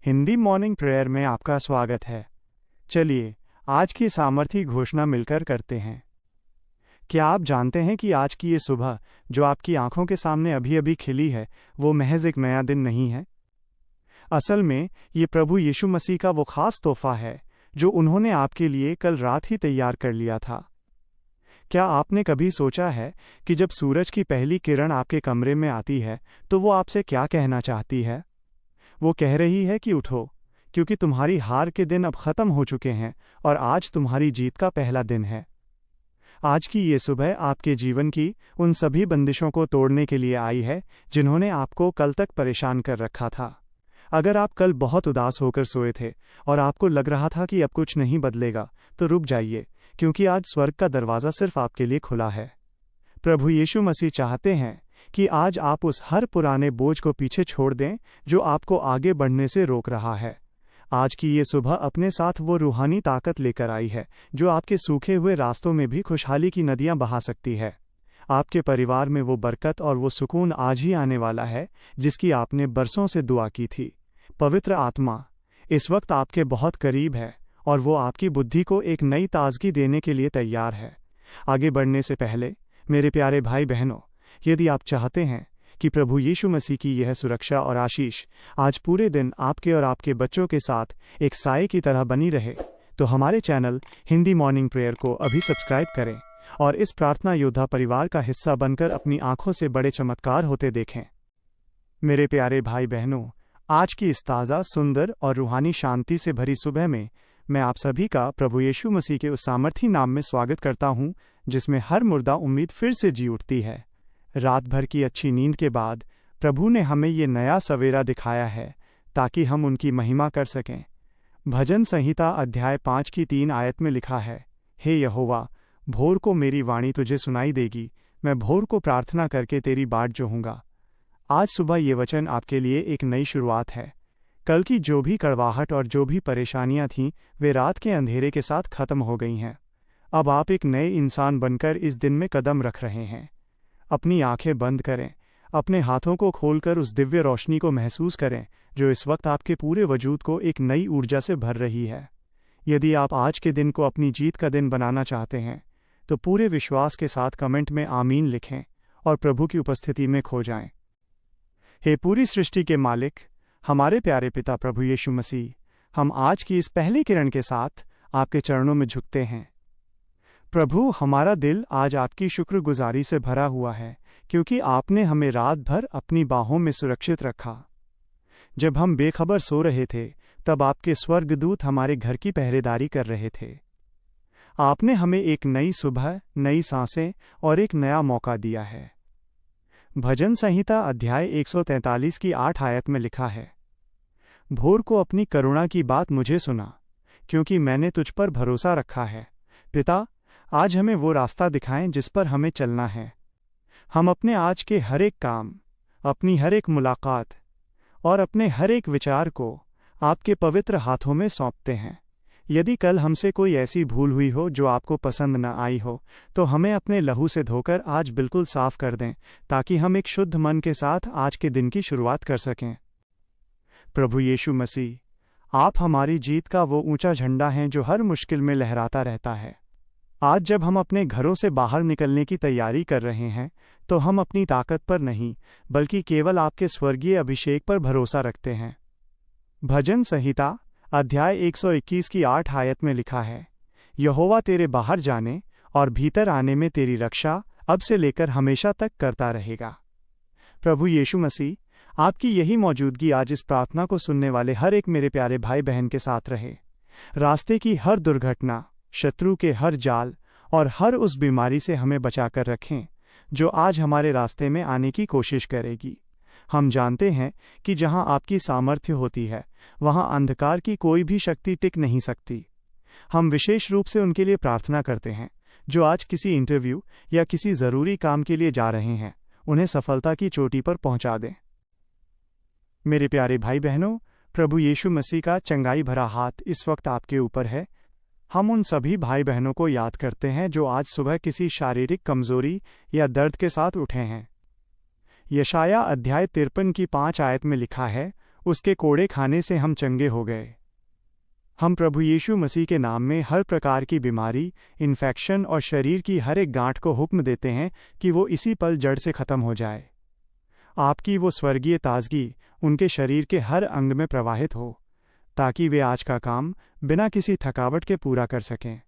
Hindi morning prayer में आपका स्वागत है। चलिए आज की सामर्थी घोषणा मिलकर करते हैं। क्या आप जानते हैं कि आज की ये सुबह जो आपकी आंखों के सामने अभी अभी खिली है, वो महज एक नया दिन नहीं है। असल में ये प्रभु यीशु मसीह का वो खास तोहफा है जो उन्होंने आपके लिए कल रात ही तैयार कर लिया था। क्या आपने कभी सोचा है कि जब सूरज की पहली किरण आपके कमरे में आती है तो वो आपसे क्या कहना चाहती है? वो कह रही है कि उठो, क्योंकि तुम्हारी हार के दिन अब खत्म हो चुके हैं और आज तुम्हारी जीत का पहला दिन है। आज की ये सुबह आपके जीवन की उन सभी बंदिशों को तोड़ने के लिए आई है जिन्होंने आपको कल तक परेशान कर रखा था। अगर आप कल बहुत उदास होकर सोए थे और आपको लग रहा था कि अब कुछ नहीं बदलेगा, तो रुक जाइए, क्योंकि आज स्वर्ग का दरवाज़ा सिर्फ आपके लिए खुला है। प्रभु यीशु मसीह चाहते हैं कि आज आप उस हर पुराने बोझ को पीछे छोड़ दें जो आपको आगे बढ़ने से रोक रहा है। आज की ये सुबह अपने साथ वो रूहानी ताकत लेकर आई है जो आपके सूखे हुए रास्तों में भी खुशहाली की नदियां बहा सकती है। आपके परिवार में वो बरकत और वो सुकून आज ही आने वाला है जिसकी आपने बरसों से दुआ की थी। पवित्र आत्मा इस वक्त आपके बहुत करीब है और वो आपकी बुद्धि को एक नई ताजगी देने के लिए तैयार है। आगे बढ़ने से पहले मेरे प्यारे भाई बहनों, यदि आप चाहते हैं कि प्रभु यीशु मसीह की यह सुरक्षा और आशीष आज पूरे दिन आपके और आपके बच्चों के साथ एक साए की तरह बनी रहे, तो हमारे चैनल हिंदी मॉर्निंग प्रेयर को अभी सब्सक्राइब करें और इस प्रार्थना योद्धा परिवार का हिस्सा बनकर अपनी आंखों से बड़े चमत्कार होते देखें। मेरे प्यारे भाई बहनों, आज की इस ताज़ा, सुंदर और रूहानी शांति से भरी सुबह में मैं आप सभी का प्रभु यीशु मसीह के उस सामर्थी नाम में स्वागत करता हूँ जिसमें हर मुर्दा उम्मीद फिर से जी उठती है। रात भर की अच्छी नींद के बाद प्रभु ने हमें ये नया सवेरा दिखाया है ताकि हम उनकी महिमा कर सकें। भजन संहिता अध्याय 5 की 3 आयत में लिखा है, हे यहोवा, भोर को मेरी वाणी तुझे सुनाई देगी, मैं भोर को प्रार्थना करके तेरी बाट जोहूँगा। आज सुबह ये वचन आपके लिए एक नई शुरुआत है। कल की जो भी कड़वाहट और जो भी परेशानियां थीं, वे रात के अंधेरे के साथ खत्म हो गई हैं। अब आप एक नए इंसान बनकर इस दिन में कदम रख रहे हैं। अपनी आंखें बंद करें, अपने हाथों को खोलकर उस दिव्य रोशनी को महसूस करें जो इस वक्त आपके पूरे वजूद को एक नई ऊर्जा से भर रही है। यदि आप आज के दिन को अपनी जीत का दिन बनाना चाहते हैं, तो पूरे विश्वास के साथ कमेंट में आमीन लिखें और प्रभु की उपस्थिति में खो जाएं। हे पूरी सृष्टि के मालिक, हमारे प्यारे पिता प्रभु यीशु मसीह, हम आज की इस पहली किरण के साथ आपके चरणों में झुकते हैं। प्रभु, हमारा दिल आज आपकी शुक्रगुजारी से भरा हुआ है क्योंकि आपने हमें रात भर अपनी बाहों में सुरक्षित रखा। जब हम बेखबर सो रहे थे, तब आपके स्वर्गदूत हमारे घर की पहरेदारी कर रहे थे। आपने हमें एक नई सुबह, नई सांसें और एक नया मौका दिया है। भजन संहिता अध्याय 143 की 8 आयत में लिखा है, भोर को अपनी करुणा की बात मुझे सुना, क्योंकि मैंने तुझ पर भरोसा रखा है। पिता, आज हमें वो रास्ता दिखाएं जिस पर हमें चलना है। हम अपने आज के हर एक काम, अपनी हर एक मुलाकात और अपने हर एक विचार को आपके पवित्र हाथों में सौंपते हैं। यदि कल हमसे कोई ऐसी भूल हुई हो जो आपको पसंद न आई हो, तो हमें अपने लहू से धोकर आज बिल्कुल साफ कर दें ताकि हम एक शुद्ध मन के साथ आज के दिन की शुरुआत कर सकें। प्रभु यीशु मसीह, आप हमारी जीत का वो ऊंचा झंडा हैं जो हर मुश्किल में लहराता रहता है। आज जब हम अपने घरों से बाहर निकलने की तैयारी कर रहे हैं, तो हम अपनी ताकत पर नहीं, बल्कि केवल आपके स्वर्गीय अभिषेक पर भरोसा रखते हैं। भजन संहिता अध्याय 121 की 8 आयत में लिखा है, यहोवा तेरे बाहर जाने और भीतर आने में तेरी रक्षा अब से लेकर हमेशा तक करता रहेगा। प्रभु यीशु मसीह, आपकी यही मौजूदगी आज इस प्रार्थना को सुनने वाले हर एक मेरे प्यारे भाई बहन के साथ रहे। रास्ते की हर दुर्घटना, शत्रु के हर जाल और हर उस बीमारी से हमें बचाकर रखें जो आज हमारे रास्ते में आने की कोशिश करेगी। हम जानते हैं कि जहां आपकी सामर्थ्य होती है, वहां अंधकार की कोई भी शक्ति टिक नहीं सकती। हम विशेष रूप से उनके लिए प्रार्थना करते हैं जो आज किसी इंटरव्यू या किसी ज़रूरी काम के लिए जा रहे हैं। उन्हें सफलता की चोटी पर पहुंचा दें। मेरे प्यारे भाई बहनों, प्रभु यीशु मसीह का चंगाई भरा हाथ इस वक्त आपके ऊपर है। हम उन सभी भाई बहनों को याद करते हैं जो आज सुबह किसी शारीरिक कमजोरी या दर्द के साथ उठे हैं। यशाया अध्याय 53 की 5 आयत में लिखा है, उसके कोड़े खाने से हम चंगे हो गए। हम प्रभु यीशु मसीह के नाम में हर प्रकार की बीमारी, इन्फेक्शन और शरीर की हर एक गांठ को हुक्म देते हैं कि वो इसी पल जड़ से खत्म हो जाए। आपकी वो स्वर्गीय ताजगी उनके शरीर के हर अंग में प्रवाहित हो, ताकि वे आज का काम बिना किसी थकावट के पूरा कर सकें।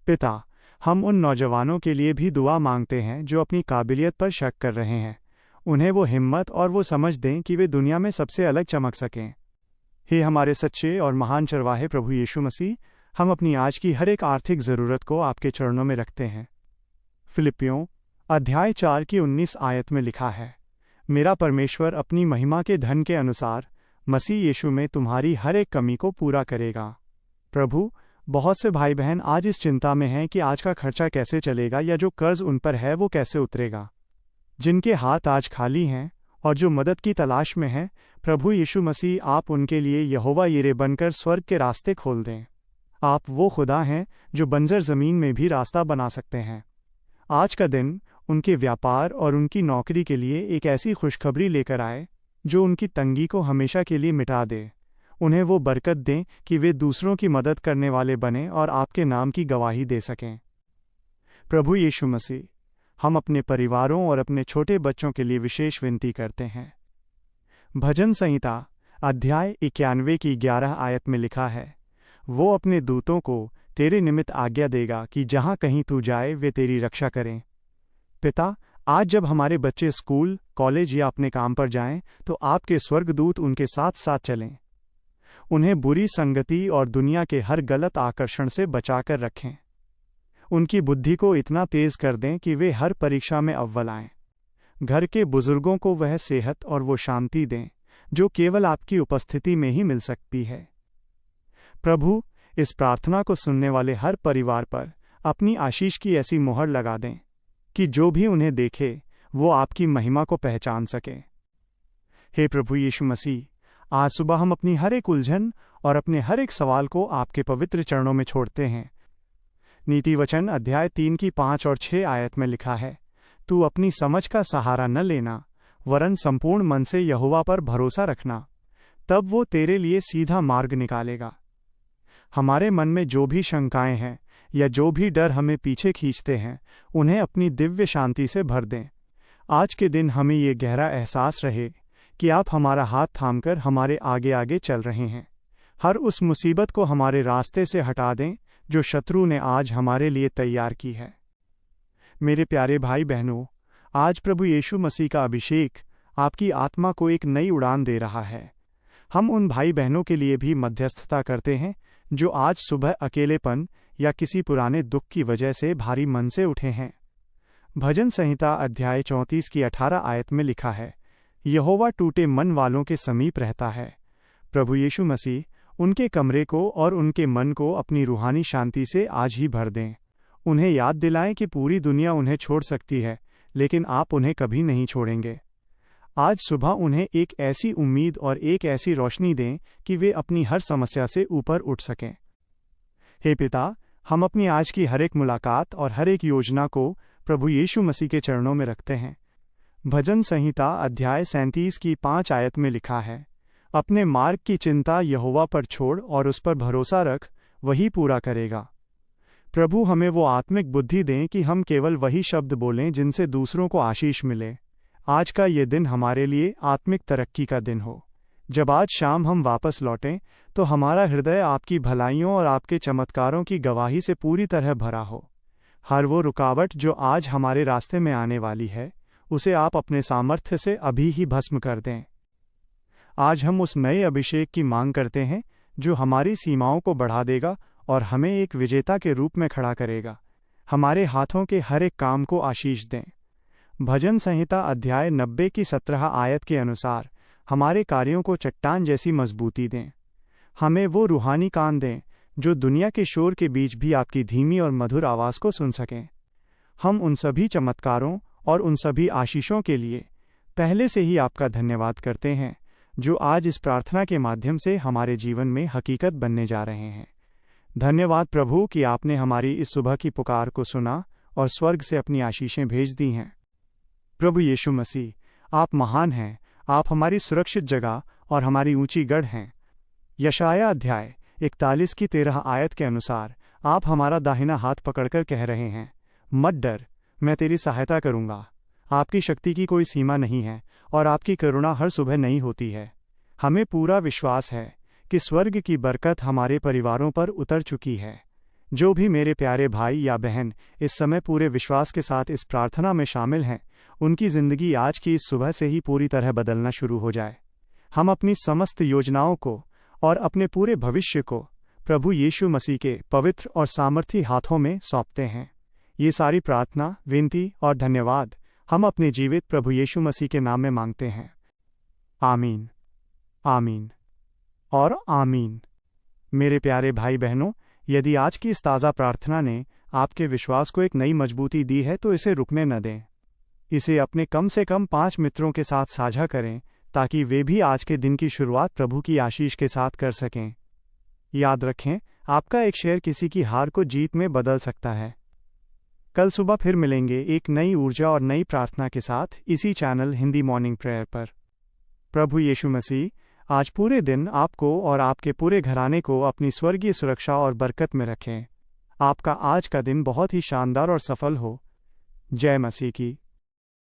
पिता, हम उन नौजवानों के लिए भी दुआ मांगते हैं जो अपनी काबिलियत पर शक कर रहे हैं। उन्हें वो हिम्मत और वो समझ दें कि वे दुनिया में सबसे अलग चमक सकें। हे हमारे सच्चे और महान चरवाहे प्रभु यीशु मसीह, हम अपनी आज की हर एक आर्थिक ज़रूरत को आपके चरणों में रखते हैं। फिलिपियों अध्याय 4 की 19 आयत में लिखा है, मेरा परमेश्वर अपनी महिमा के धन के अनुसार मसीह यीशु में तुम्हारी हर एक कमी को पूरा करेगा। प्रभु, बहुत से भाई बहन आज इस चिंता में हैं कि आज का खर्चा कैसे चलेगा या जो कर्ज उन पर है वो कैसे उतरेगा। जिनके हाथ आज खाली हैं और जो मदद की तलाश में हैं, प्रभु यीशु मसीह आप उनके लिए यहोवा यिरे बनकर स्वर्ग के रास्ते खोल दें। आप वो खुदा हैं जो बंजर ज़मीन में भी रास्ता बना सकते हैं। आज का दिन उनके व्यापार और उनकी नौकरी के लिए एक ऐसी खुशखबरी लेकर आए जो उनकी तंगी को हमेशा के लिए मिटा दे। उन्हें वो बरकत दें कि वे दूसरों की मदद करने वाले बने और आपके नाम की गवाही दे सकें। प्रभु यीशु मसीह, हम अपने परिवारों और अपने छोटे बच्चों के लिए विशेष विनती करते हैं। भजन संहिता अध्याय 91 की 11 आयत में लिखा है, वो अपने दूतों को तेरे निमित्त आज्ञा देगा कि जहाँ कहीं तू जाए वे तेरी रक्षा करें। पिता, आज जब हमारे बच्चे स्कूल, कॉलेज या अपने काम पर जाएं, तो आपके स्वर्गदूत उनके साथ साथ चलें। उन्हें बुरी संगति और दुनिया के हर गलत आकर्षण से बचाकर रखें। उनकी बुद्धि को इतना तेज कर दें कि वे हर परीक्षा में अव्वल आएं। घर के बुजुर्गों को वह सेहत और वो शांति दें जो केवल आपकी उपस्थिति में ही मिल सकती है। प्रभु, इस प्रार्थना को सुनने वाले हर परिवार पर अपनी आशीष की ऐसी मोहर लगा दें कि जो भी उन्हें देखे वो आपकी महिमा को पहचान सके। हे प्रभु यीशु मसीह, आज सुबह हम अपनी हर एक उलझन और अपने हर एक सवाल को आपके पवित्र चरणों में छोड़ते हैं। नीति वचन अध्याय 3 की 5 और 6 आयत में लिखा है, तू अपनी समझ का सहारा न लेना, वरन संपूर्ण मन से यहोवा पर भरोसा रखना, तब वो तेरे लिए सीधा मार्ग निकालेगा। हमारे मन में जो भी शंकाएं हैं या जो भी डर हमें पीछे खींचते हैं, उन्हें अपनी दिव्य शांति से भर दें। आज के दिन हमें ये गहरा एहसास रहे कि आप हमारा हाथ थामकर हमारे आगे आगे चल रहे हैं। हर उस मुसीबत को हमारे रास्ते से हटा दें जो शत्रु ने आज हमारे लिए तैयार की है। मेरे प्यारे भाई बहनों, आज प्रभु यीशु मसीह का अभिषेक आपकी आत्मा को एक नई उड़ान दे रहा है। हम उन भाई बहनों के लिए भी मध्यस्थता करते हैं जो आज सुबह अकेलेपन या किसी पुराने दुख की वजह से भारी मन से उठे हैं। भजन संहिता अध्याय 34 की 18 आयत में लिखा है, यहोवा टूटे मन वालों के समीप रहता है। प्रभु यीशु मसीह उनके कमरे को और उनके मन को अपनी रूहानी शांति से आज ही भर दें। उन्हें याद दिलाएं कि पूरी दुनिया उन्हें छोड़ सकती है, लेकिन आप उन्हें कभी नहीं छोड़ेंगे। आज सुबह उन्हें एक ऐसी उम्मीद और एक ऐसी रोशनी दें कि वे अपनी हर समस्या से ऊपर उठ सकें। हे पिता, हम अपनी आज की हर एक मुलाकात और हर एक योजना को प्रभु यीशु मसीह के चरणों में रखते हैं। भजन संहिता अध्याय 37 की 5 आयत में लिखा है, अपने मार्ग की चिंता यहोवा पर छोड़ और उस पर भरोसा रख, वही पूरा करेगा। प्रभु, हमें वो आत्मिक बुद्धि दें कि हम केवल वही शब्द बोलें जिनसे दूसरों को आशीष मिले। आज का ये दिन हमारे लिए आत्मिक तरक्की का दिन हो। जब आज शाम हम वापस लौटें तो हमारा हृदय आपकी भलाइयों और आपके चमत्कारों की गवाही से पूरी तरह भरा हो। हर वो रुकावट जो आज हमारे रास्ते में आने वाली है, उसे आप अपने सामर्थ्य से अभी ही भस्म कर दें। आज हम उस नए अभिषेक की मांग करते हैं जो हमारी सीमाओं को बढ़ा देगा और हमें एक विजेता के रूप में खड़ा करेगा। हमारे हाथों के हर एक काम को आशीष दें। भजन संहिता अध्याय 90 की 17 आयत के अनुसार हमारे कार्यों को चट्टान जैसी मजबूती दें। हमें वो रूहानी कान दें जो दुनिया के शोर के बीच भी आपकी धीमी और मधुर आवाज़ को सुन सकें। हम उन सभी चमत्कारों और उन सभी आशीषों के लिए पहले से ही आपका धन्यवाद करते हैं जो आज इस प्रार्थना के माध्यम से हमारे जीवन में हकीकत बनने जा रहे हैं। धन्यवाद प्रभु कि आपने हमारी इस सुबह की पुकार को सुना और स्वर्ग से अपनी आशीषें भेज दी हैं। प्रभु यीशु मसीह, आप महान हैं। आप हमारी सुरक्षित जगह और हमारी ऊंची गढ़ हैं। यशाया अध्याय 41 की 13 आयत के अनुसार आप हमारा दाहिना हाथ पकड़कर कह रहे हैं, मत डर, मैं तेरी सहायता करूंगा। आपकी शक्ति की कोई सीमा नहीं है और आपकी करुणा हर सुबह नई होती है। हमें पूरा विश्वास है कि स्वर्ग की बरकत हमारे परिवारों पर उतर चुकी है। जो भी मेरे प्यारे भाई या बहन इस समय पूरे विश्वास के साथ इस प्रार्थना में शामिल हैं, उनकी जिंदगी आज की इस सुबह से ही पूरी तरह बदलना शुरू हो जाए। हम अपनी समस्त योजनाओं को और अपने पूरे भविष्य को प्रभु यीशु मसीह के पवित्र और सामर्थी हाथों में सौंपते हैं। ये सारी प्रार्थना, विनती और धन्यवाद हम अपने जीवित प्रभु यीशु मसीह के नाम में मांगते हैं। आमीन, आमीन और आमीन। मेरे प्यारे भाई बहनों, यदि आज की इस ताज़ा प्रार्थना ने आपके विश्वास को एक नई मजबूती दी है तो इसे रुकने न दें। इसे अपने कम से कम 5 मित्रों के साथ साझा करें ताकि वे भी आज के दिन की शुरुआत प्रभु की आशीष के साथ कर सकें। याद रखें, आपका एक शेयर किसी की हार को जीत में बदल सकता है। कल सुबह फिर मिलेंगे एक नई ऊर्जा और नई प्रार्थना के साथ इसी चैनल हिंदी मॉर्निंग प्रेयर पर। प्रभु यीशु मसीह आज पूरे दिन आपको और आपके पूरे घराने को अपनी स्वर्गीय सुरक्षा और बरकत में रखें। आपका आज का दिन बहुत ही शानदार और सफल हो। जय मसीह की।